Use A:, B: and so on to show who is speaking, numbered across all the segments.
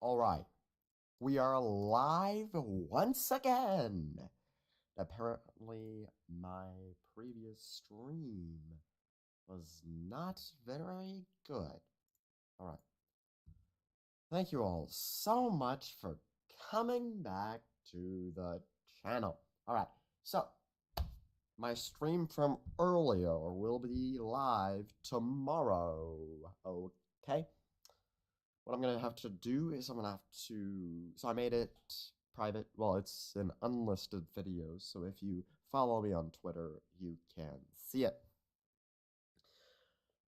A: Alright, we are live once again. Apparently, my previous stream was not very good. Alright, thank you all so much for coming back to the channel. Alright, so my stream from earlier will be live tomorrow, okay? What I'm gonna have to do is I'm gonna have to, so I made it private. Well, it's an unlisted video, so if you follow me on Twitter, you can see it.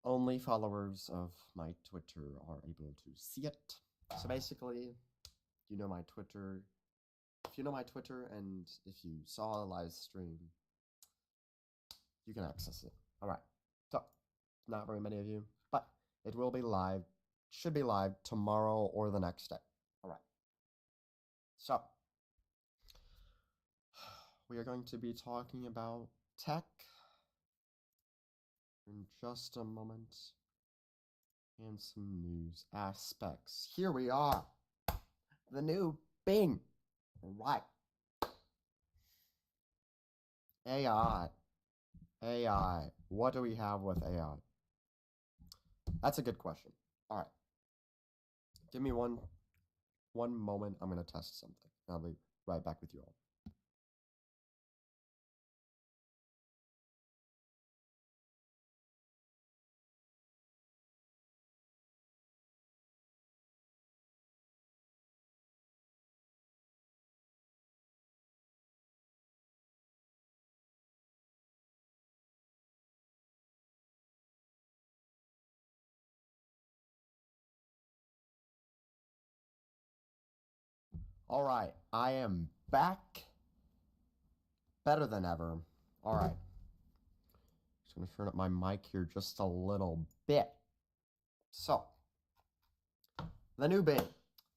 A: Only followers of my Twitter are able to see it. So basically, you know my Twitter. If you know my Twitter and if you saw a live stream, you can access it. Alright, so not very many of you, but it will be live. Should be live tomorrow or the next day. Alright. So, we are going to be talking about tech in just a moment and some news aspects. Here we are. The new Bing. Right. AI. AI. What do we have with AI? That's a good question. All right. Give me one moment. I'm going to test something. I'll be right back with you all. All right. I am back. Better than ever. All right. Just going to turn up my mic here just a little bit. So, the new Bing.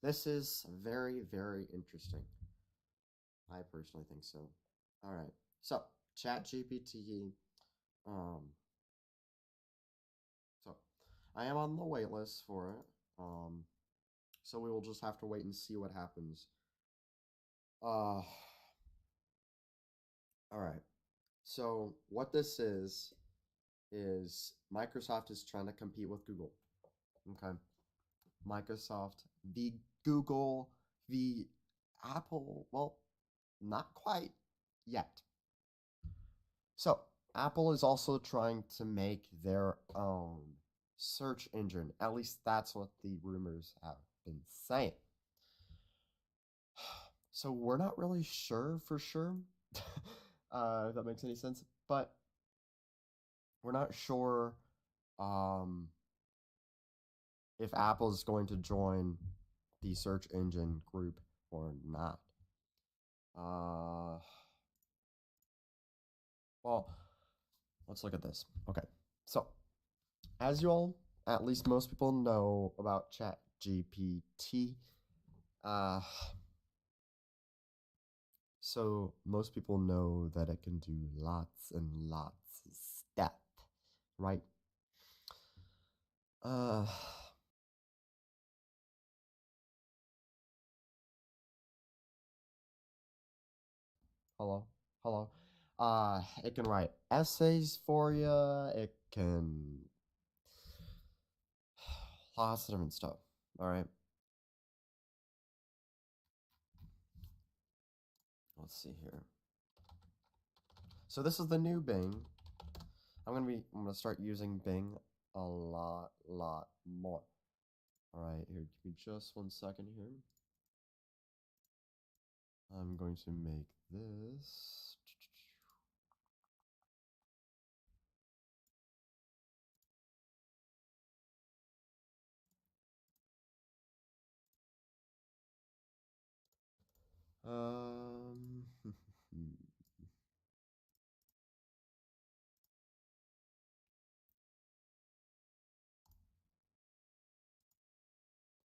A: This is very, very interesting. I personally think so. All right. So, ChatGPT. So, I am on the wait list for it. So we will just have to wait and see what happens. All right. So what this is Microsoft is trying to compete with Google. Okay. Microsoft, the Google, the Apple. Well, not quite yet. So Apple is also trying to make their own search engine. At least that's what the rumors have been saying. So we're not really sure for sure, if that makes any sense, but we're not sure if Apple is going to join the search engine group or not. Well, let's look at this. Okay, so as you all, at least most people know about ChatGPT. So most people know that it can do lots and lots of stuff, right? Hello, hello. It can write essays for you. It can lots of different stuff. All right. Let's see here. So this is the new Bing. I'm gonna start using Bing a lot more. All right, here, give me just 1 second here. I'm going to make this.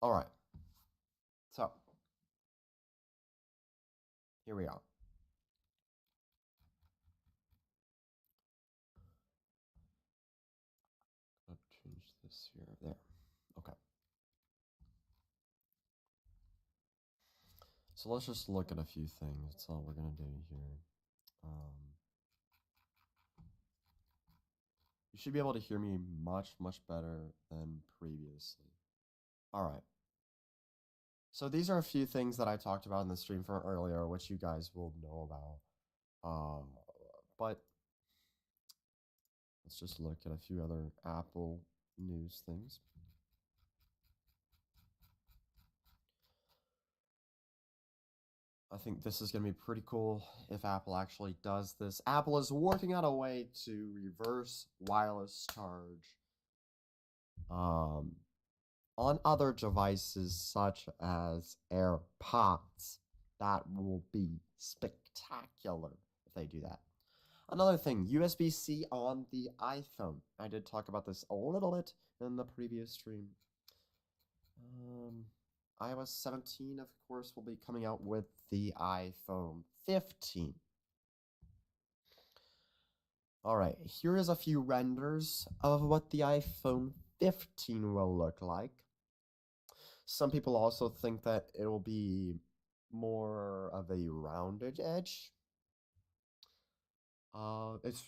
A: All right. So here we are. I'll change this here. There. Okay. So let's just look at a few things. That's all we're gonna do here. You should be able to hear me much, much better than previously. All right. So these are a few things that I talked about in the stream from earlier, which you guys will know about. But let's just look at a few other Apple news things. I think this is going to be pretty cool if Apple actually does this. Apple is working on a way to reverse wireless charge on other devices such as AirPods. That will be spectacular if they do that. Another thing, USB-C on the iPhone. I did talk about this a little bit in the previous stream. iOS 17, of course, will be coming out with the iPhone 15. All right, here is a few renders of what the iPhone 15 will look like. Some people also think that it will be more of a rounded edge. It's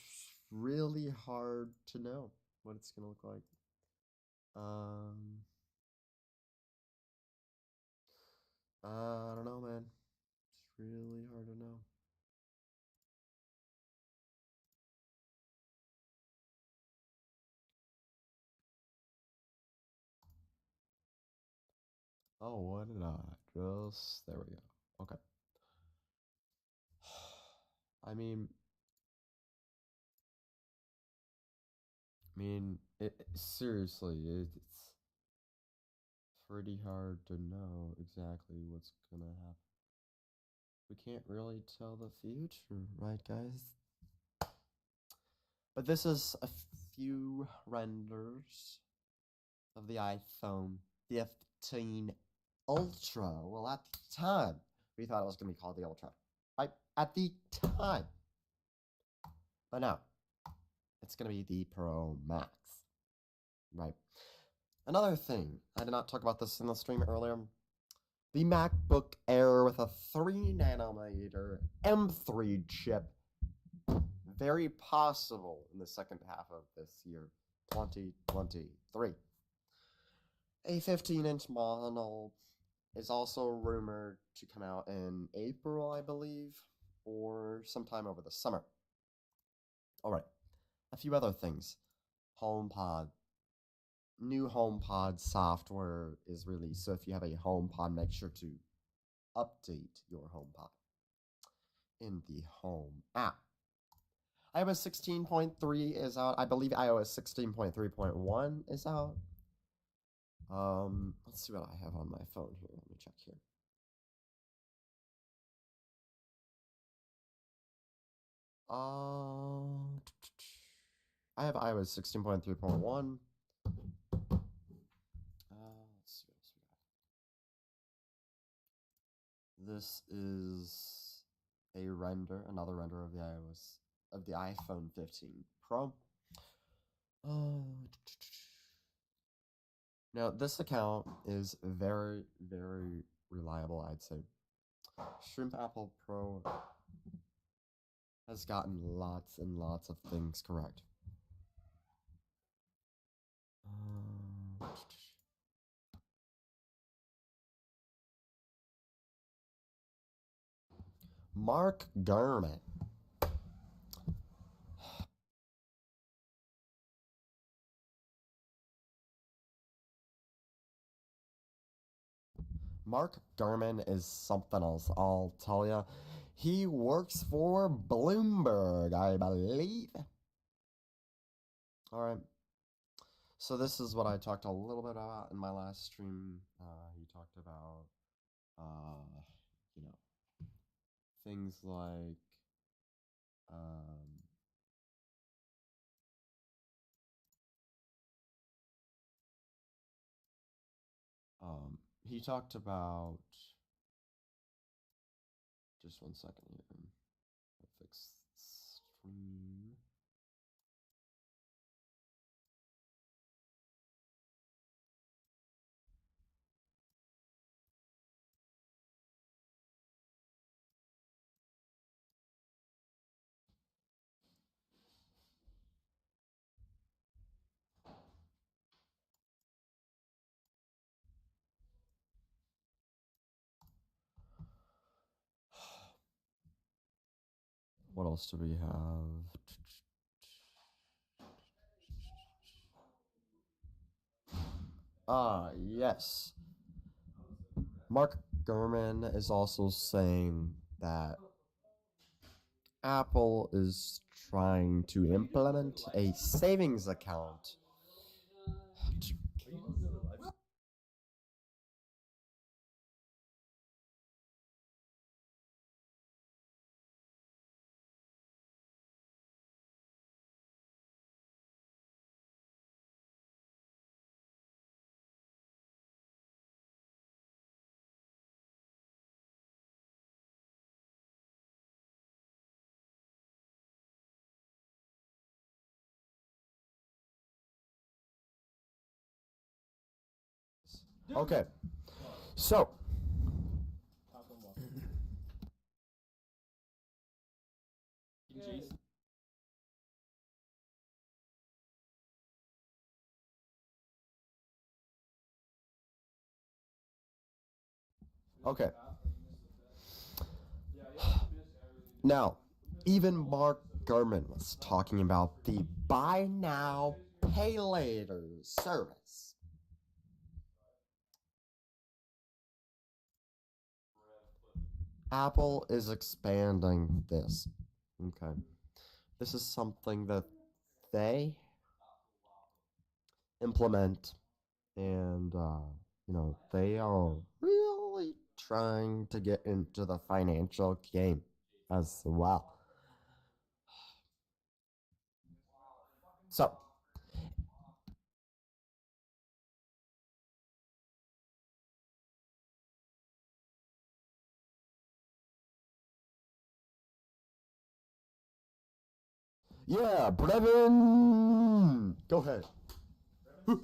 A: really hard to know what it's gonna look like. I don't know, man. It's really hard to know. Oh, what did I just... There we go. Okay. I mean, seriously, it's pretty hard to know exactly what's gonna happen. We can't really tell the future, right, guys? But this is a few renders of the iPhone 15 Ultra. Well, at the time, we thought it was going to be called the Ultra. Right? At the time. But now, it's going to be the Pro Max. Right? Another thing, I did not talk about this in the stream earlier. The MacBook Air with a 3nm M3 chip. Very possible in the second half of this year, 2023. A 15-inch model is also rumored to come out in April, I believe, or sometime over the summer. All right, a few other things. HomePod. New HomePod software is released, so if you have a HomePod, make sure to update your HomePod in the Home app. iOS 16.3 is out. I believe iOS 16.3.1 is out. Let's see what I have on my phone here. Let me check here. I have iOS 16.3.1. Let's see what else we got. This is another render of the iPhone 15 Pro. Now, this account is very, very reliable, I'd say. Shrimp Apple Pro has gotten lots and lots of things correct. Mark Gurman. Mark Gurman is something else, I'll tell you. He works for Bloomberg, I believe. All right. So this is what I talked a little bit about in my last stream. He talked about, you know, things like, he talked about, just one second here. I'll fix stream. What else do we have? Yes. Mark Gurman is also saying that Apple is trying to implement a savings account. Okay, so okay. Now, even Mark Gurman was talking about the buy now, pay later service. Apple is expanding this. Okay. This is something that they implement, and, they are really trying to get into the financial game as well. So, yeah, Brevin, go ahead. All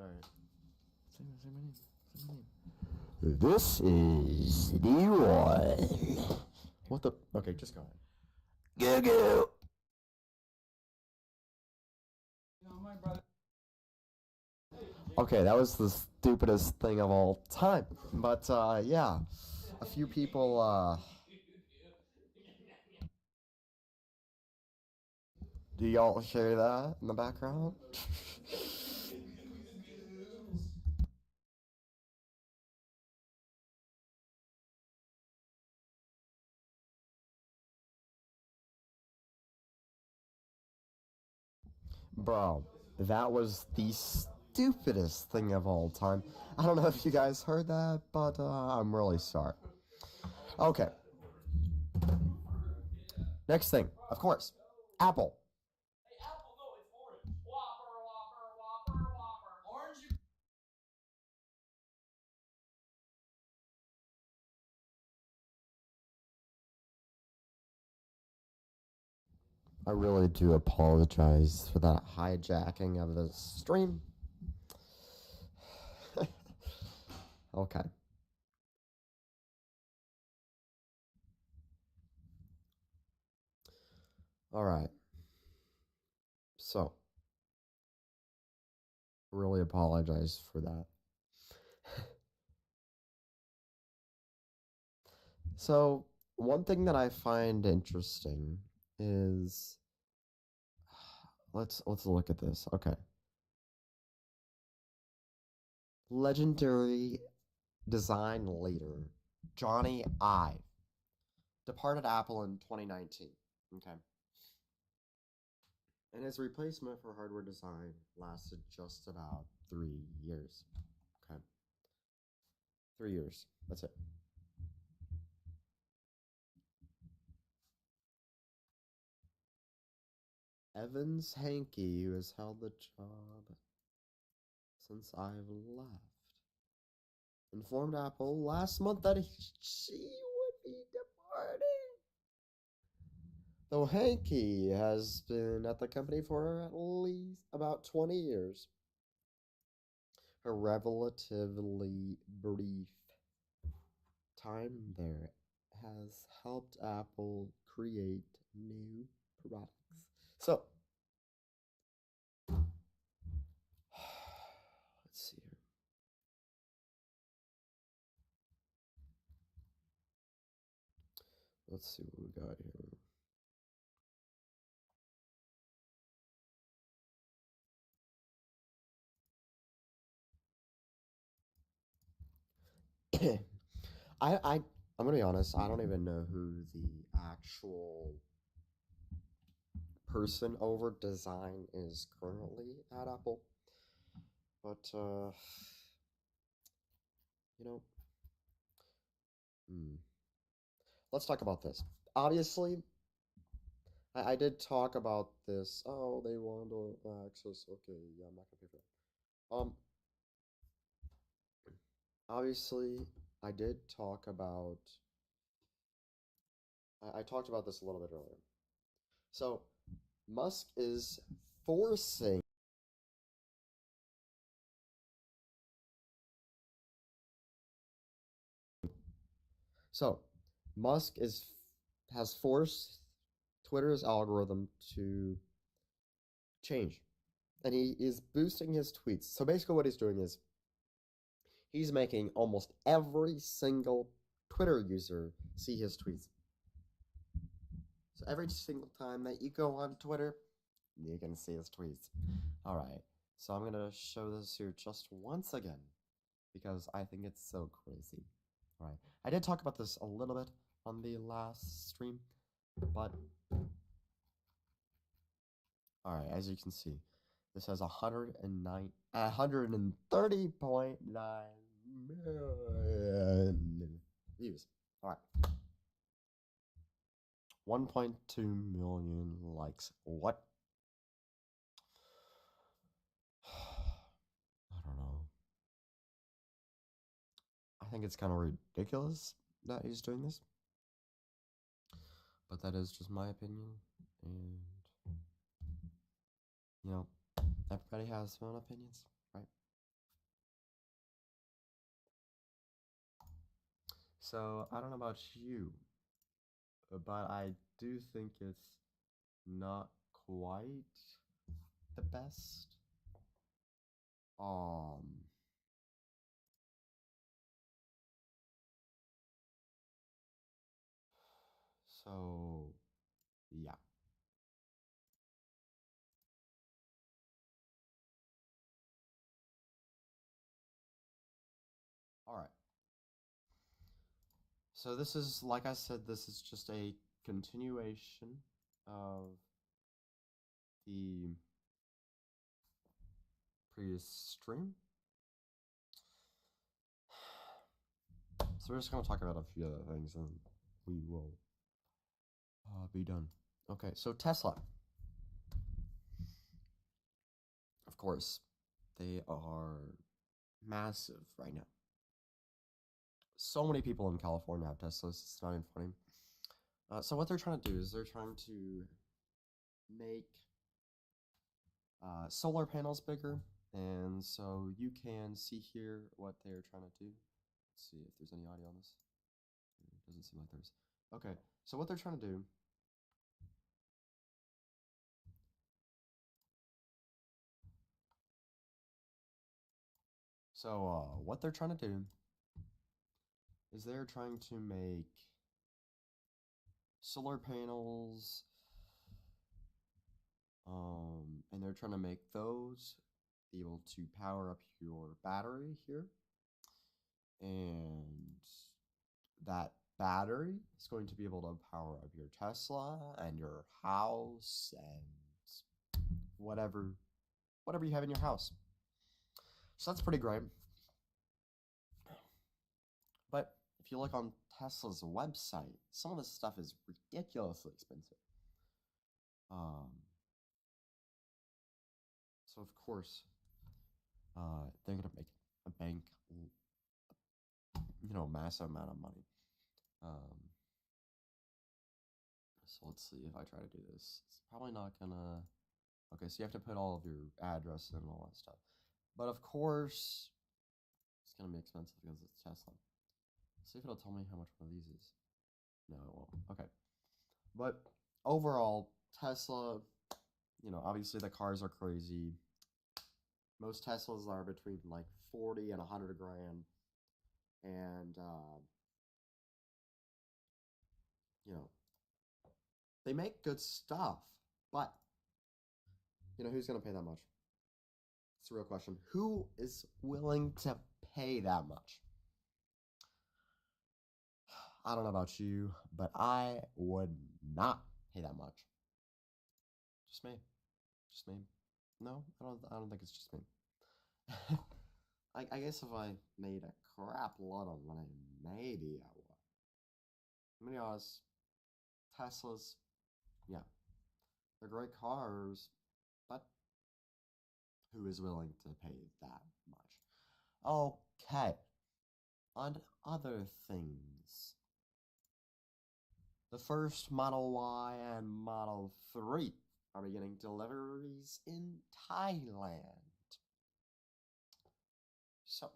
A: right. Say my name. Say my name. This is the one. What the? Okay, just go ahead. Goo goo. Okay, that was the stupidest thing of all time. But yeah, a few people. Do y'all hear that in the background? Bro, that was the stupidest thing of all time. I don't know if you guys heard that, but I'm really sorry. Okay, next thing, of course, Apple. I really do apologize for that hijacking of the stream. Okay. All right. So, really apologize for that. So, one thing that I find interesting is let's look at this. Okay. Legendary design leader Johnny Ive departed Apple in 2019. Okay. And his replacement for hardware design lasted just about 3 years. Okay. 3 years. That's it. Evans Hankey, who has held the job since I've left, informed Apple last month that she would be departing. Though Hankey has been at the company for at least about 20 years, her relatively brief time there has helped Apple create new products. So, Let's see what we got here. I'm gonna be honest. I don't even know who the actual person over design is currently at Apple, but you know, hmm. Let's talk about this. Obviously, I did talk about this. Oh, they want to access. Okay, yeah, I'm not gonna pay for that. Obviously, I did talk about. I talked about this a little bit earlier. So, Musk is forcing. So, Musk is has forced Twitter's algorithm to change, and he is boosting his tweets. So basically, what he's doing is he's making almost every single Twitter user see his tweets. So every single time that you go on Twitter, you can see his tweets. All right. So I'm gonna show this here just once again because I think it's so crazy. All right. I did talk about this a little bit on the last stream, but all right. As you can see, this has 130.9 million views. All right. 1.2 million likes. What? I don't know. I think it's kind of ridiculous that he's doing this. But that is just my opinion. And, you know, everybody has their own opinions, right? So, I don't know about you, but I do think it's not quite the best. Um, so, yeah. All right. So this is, like I said, this is just a continuation of the previous stream. So we're just going to talk about a few other things and we will be done. Okay, so Tesla. Of course, they are massive right now. So many people in California have Teslas, it's not even funny. So what they're trying to do is they're trying to make solar panels bigger. And so you can see here what they're trying to do. Let's see if there's any audio on this. It doesn't seem like there's. Okay, so what they're trying to do what they're trying to do is they're trying to make solar panels, and they're trying to make those be able to power up your battery here, and that battery is going to be able to power up your Tesla and your house and whatever you have in your house. So that's pretty great. But if you look on Tesla's website, some of this stuff is ridiculously expensive. So of course, they're gonna make a bank, massive amount of money. So let's see if I try to do this. It's probably not gonna. Okay, so you have to put all of your address and all that stuff. But of course, it's gonna be expensive because it's Tesla. Let's see if it'll tell me how much one of these is. No, it won't. Okay. But overall, Tesla, obviously the cars are crazy. Most Teslas are between like 40 and 100 grand. And, They make good stuff, but who's gonna pay that much? It's a real question. Who is willing to pay that much? I don't know about you, but I would not pay that much. Just me. Just me. No, I don't think it's just me. I guess if I made a crap lot of money, maybe I would. I'm gonna be honest, Teslas, yeah, they're great cars, but who is willing to pay that much? Okay, on other things. The first Model Y and Model 3 are beginning deliveries in Thailand. So,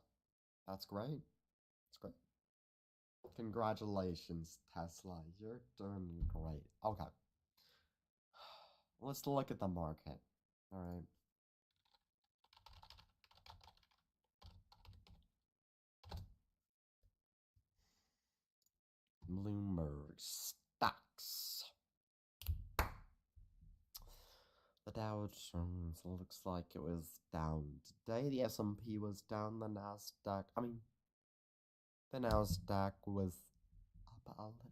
A: that's great. That's great. Congratulations, Tesla. You're doing great. Okay. Let's look at the market. Alright. Bloomberg stocks. The Dow Jones looks like it was down today. The S&P was down. The Nasdaq was up a little bit.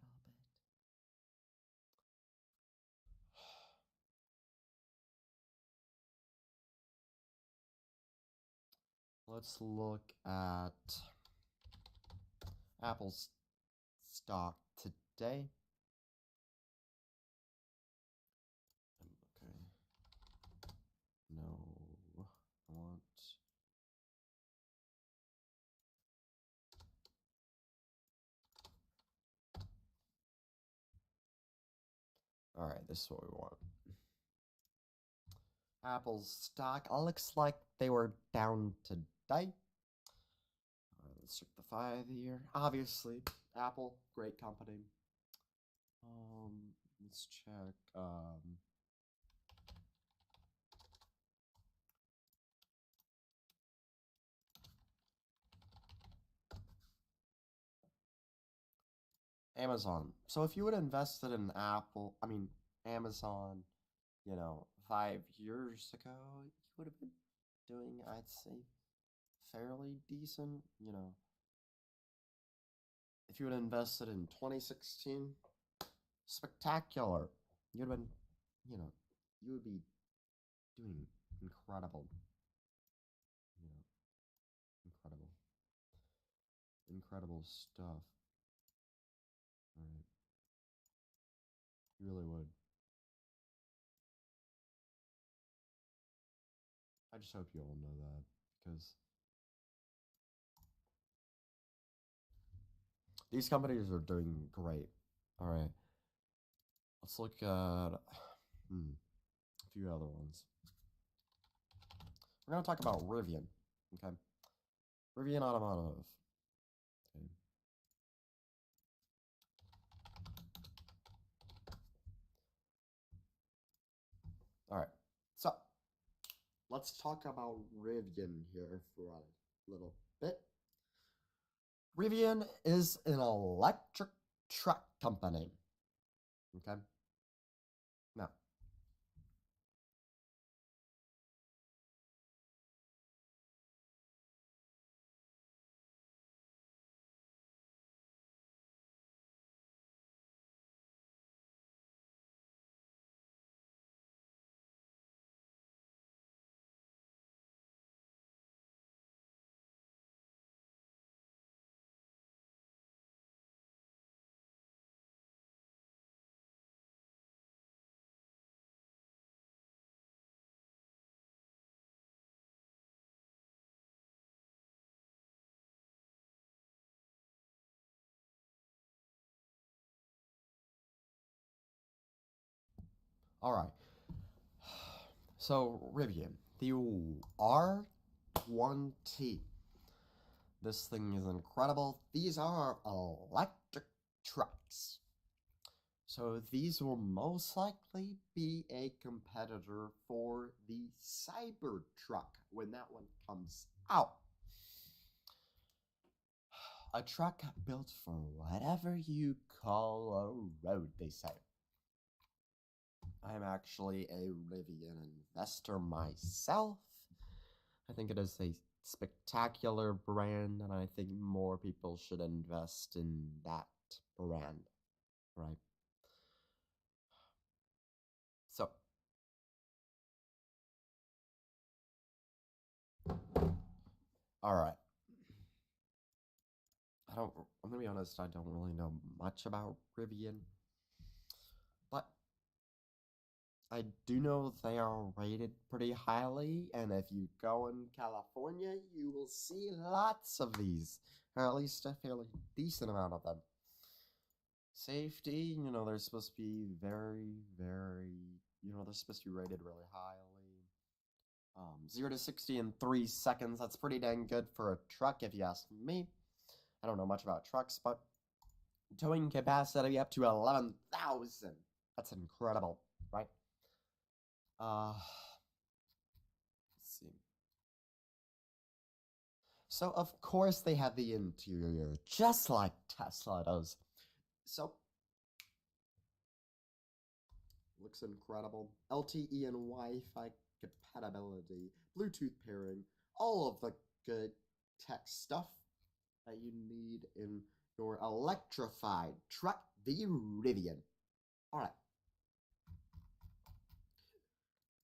A: Let's look at Apple's stock today. Okay. No, I want. All right, this is what we want. Apple's stock looks like they were down today. Let's check the 5-year. Obviously, Apple, great company. Let's check. Amazon. So if you would have invested in Amazon, 5 years ago, you would have been doing, I'd say, fairly decent. If you would have invested in 2016, spectacular. You'd have been, you would be doing incredible. Incredible. Incredible stuff. Alright. You really would. I just hope you all know that, because these companies are doing great. Alright. Let's look at a few other ones. We're going to talk about Rivian. Okay. Rivian Automotive. Okay. Alright. So, let's talk about Rivian here for a little bit. Rivian is an electric truck company. Okay. Now, all right. So, Rivian, the R1T. This thing is incredible. These are electric trucks. So these will most likely be a competitor for the Cybertruck when that one comes out. A truck built for whatever you call a road, they say. I'm actually a Rivian investor myself. I think it is a spectacular brand, and I think more people should invest in that brand, right? So, all right. I'm gonna be honest, I don't really know much about Rivian, but I do know they are rated pretty highly, and if you go in California, you will see lots of these, or at least a fairly decent amount of them. Safety, they're supposed to be they're supposed to be rated really highly. 0 to 60 in 3 seconds. That's pretty dang good for a truck, if you ask me. I don't know much about trucks, but towing capacity up to 11,000. That's incredible, right? Let's see. So, of course, they have the interior, just like Tesla does. So, looks incredible. LTE and Wi-Fi compatibility, Bluetooth pairing, all of the good tech stuff that you need in your electrified truck, the Rivian. All right.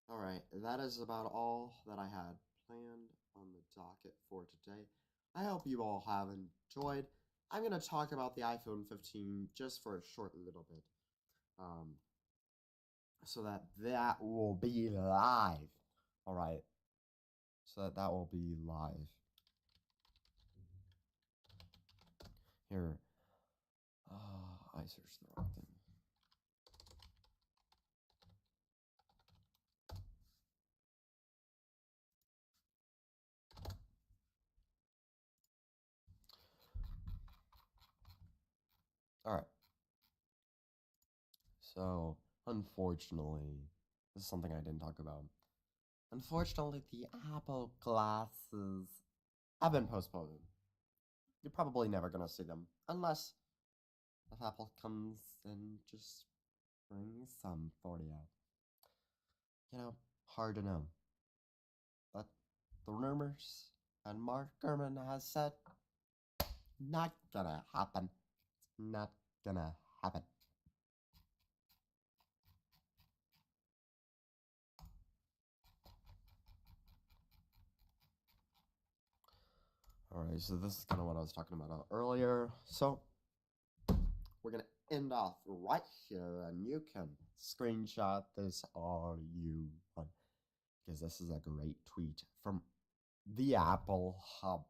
A: All right, that is about all that I had planned on the docket for today. I hope you all have enjoyed. I'm going to talk about the iPhone 15 just for a short little bit, so that will be live. All right, so that will be live. Here, I searched the wrong thing. All right. So, unfortunately, this is something I didn't talk about. Unfortunately, the Apple glasses have been postponed. You're probably never gonna see them unless if Apple comes and just brings some for you. Hard to know. But the rumors and Mark Gurman has said not gonna happen. It's not gonna happen. Alright, so this is kind of what I was talking about earlier. So we're gonna end off right here, and you can screenshot this all you want, because this is a great tweet from the Apple Hub.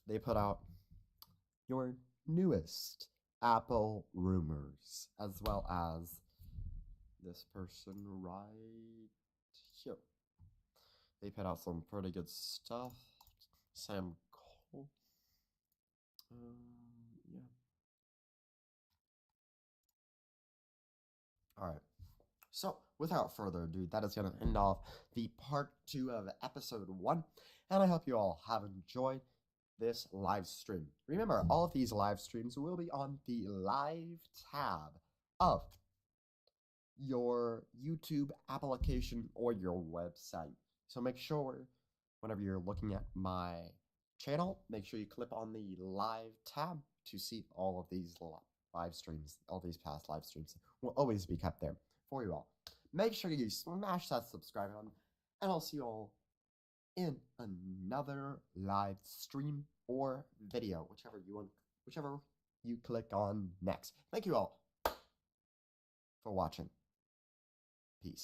A: They put out your newest Apple rumors, as well as this person right here. They put out some pretty good stuff. Sam Cole. Yeah. All right. So, without further ado, that is going to end off the part 2 of episode 1. And I hope you all have enjoyed this live stream. Remember, all of these live streams will be on the live tab of your YouTube application or your website. So make sure whenever you're looking at my channel, make sure you click on the live tab to see all of these live streams, all these past live streams will always be kept there for you all. Make sure you smash that subscribe button, and I'll see you all in another live stream or video, whichever you click on next. Thank you all for watching. Peace.